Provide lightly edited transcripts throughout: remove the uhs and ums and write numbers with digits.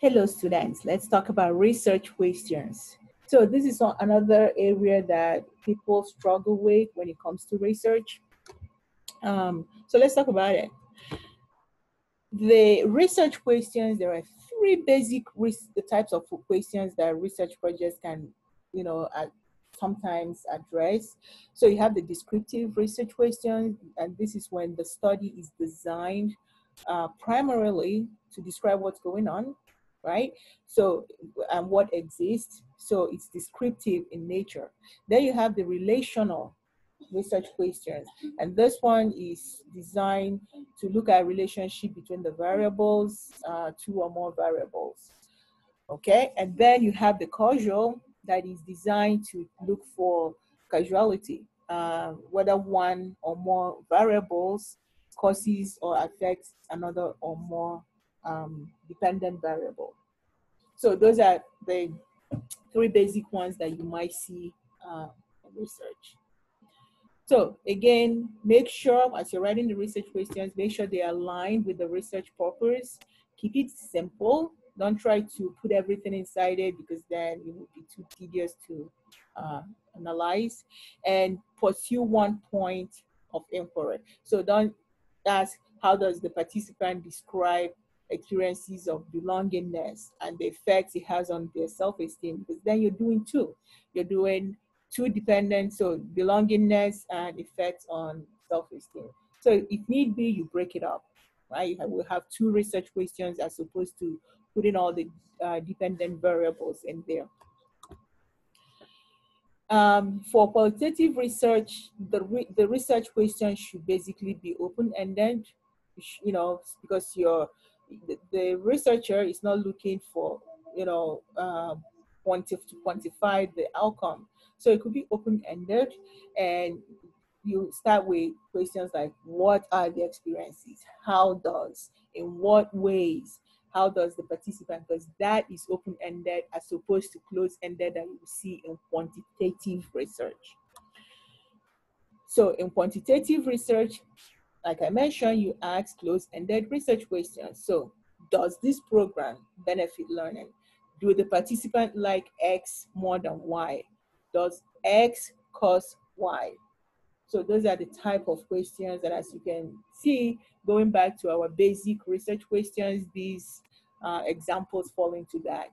Hello students, let's talk about research questions. So this is another area that people struggle with when it comes to research. So let's talk about it. The research questions, there are three basic the types of questions that research projects can, sometimes address. So you have the descriptive research questions, and this is when the study is designed primarily to describe what's going on, right? So, and what exists. So it's descriptive in nature. Then you have the relational research questions, and this one is designed to look at relationship between the variables, two or more variables. Okay, and then you have the causal that is designed to look for causality, whether one or more variables causes or affects another or more dependent variable. So those are the three basic ones that you might see in research. So again, make sure as you're writing the research questions, make sure they are aligned with the research purpose. Keep it simple. Don't try to put everything inside it because then it would be too tedious to analyze. And pursue one point of inquiry. So don't ask, how does the participant describe experiences of belongingness and the effects it has on their self-esteem? Because then you're doing two. You're doing two dependent, so belongingness and effects on self-esteem. So if need be, you break it up, right? We'll have two research questions as opposed to putting all the dependent variables in there. For qualitative research, the research question should basically be open-ended, because the researcher is not looking for, to quantify the outcome. So it could be open-ended, and you start with questions like, what are the experiences? How does? In what ways? How does the participant? Because that is open-ended as opposed to closed-ended that you see in quantitative research. So in quantitative research, like I mentioned, you ask closed-ended research questions. So does this program benefit learning? Do the participant like X more than Y? Does X cause Y? So those are the type of questions that, as you can see, going back to our basic research questions, these examples fall into that.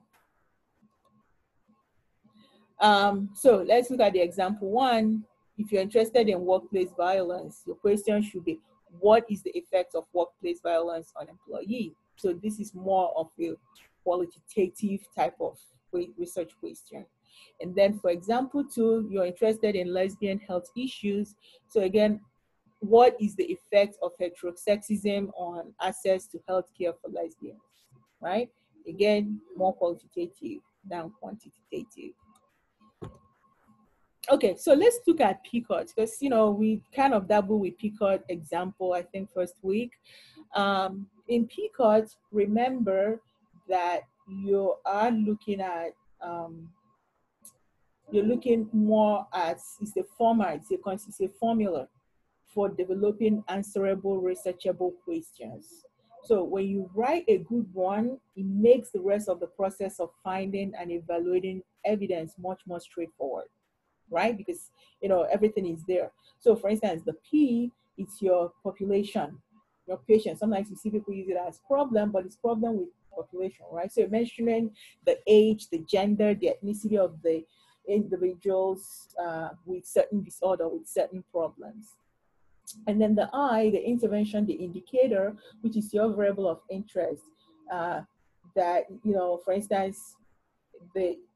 So let's look at the example one. If you're interested in workplace violence, your question should be, what is the effect of workplace violence on employee? So this is more of a qualitative type of research question. And then for example two, you're interested in lesbian health issues. So again, what is the effect of heterosexism on access to healthcare for lesbians, right? Again, more qualitative than quantitative. Okay, so let's look at PCOT because we kind of dabble with PCOT example, I think first week. In PCOT, remember that you are looking at you're looking more at it's a format, it's a formula for developing answerable, researchable questions. So when you write a good one, it makes the rest of the process of finding and evaluating evidence much more straightforward, right? Because everything is there. So for instance, the P, it's your population, your patient. Sometimes you see people use it as problem, but it's problem with population, right? So you're mentioning the age, the gender, the ethnicity of the individuals with certain disorder, with certain problems. And then the I, the intervention, the indicator, which is your variable of interest, that, for instance,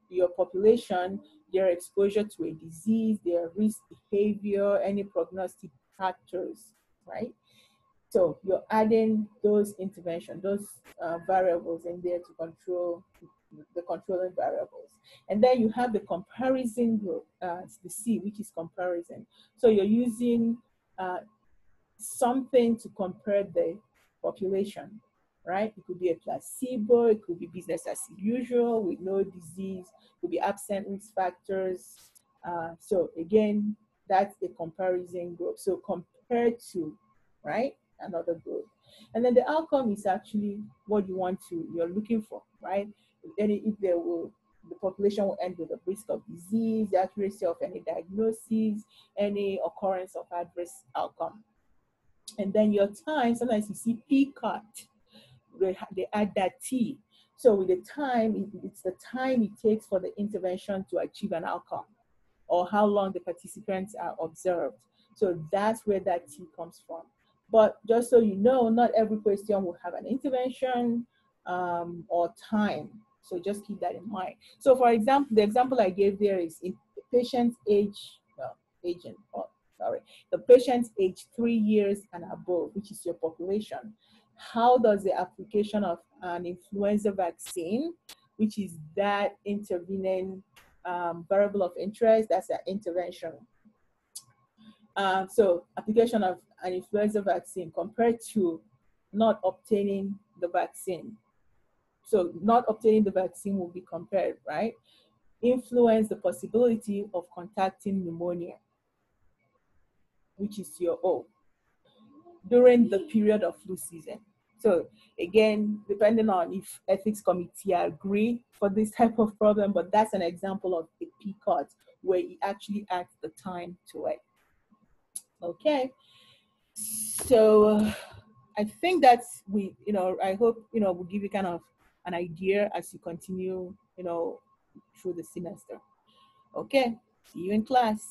your population, their exposure to a disease, their risk behavior, any prognostic factors, right? So you're adding those intervention, those variables in there to control the controlling variables. And then you have the comparison group, the C, which is comparison. So you're using something to compare the population, right? It could be a placebo, it could be business as usual with no disease, it could be absent risk factors. So again, that's a comparison group. So compared to, right, another group. And then the outcome is actually what you're looking for, right? If there will, the population will end with a risk of disease, the accuracy of any diagnosis, any occurrence of adverse outcome. And then your time, sometimes you see P cut, they add that T. So with the time, it's the time it takes for the intervention to achieve an outcome, or how long the participants are observed. So that's where that T comes from. But just so you know, not every question will have an intervention or time. So just keep that in mind. So for example, the example I gave there is in patient's age, the patient's age 3 years and above, which is your population. How does the application of an influenza vaccine, which is that intervening variable of interest, that's an intervention. So application of an influenza vaccine compared to not obtaining the vaccine. So not obtaining the vaccine will be compared, right? Influence the possibility of contacting pneumonia, which is your O, during the period of flu season. So again, depending on if ethics committee agree for this type of problem, but that's an example of a P-cut where it actually adds the time to it. Okay, so I think that's I hope we'll give you kind of an idea as you continue through the semester. Okay, see you in class.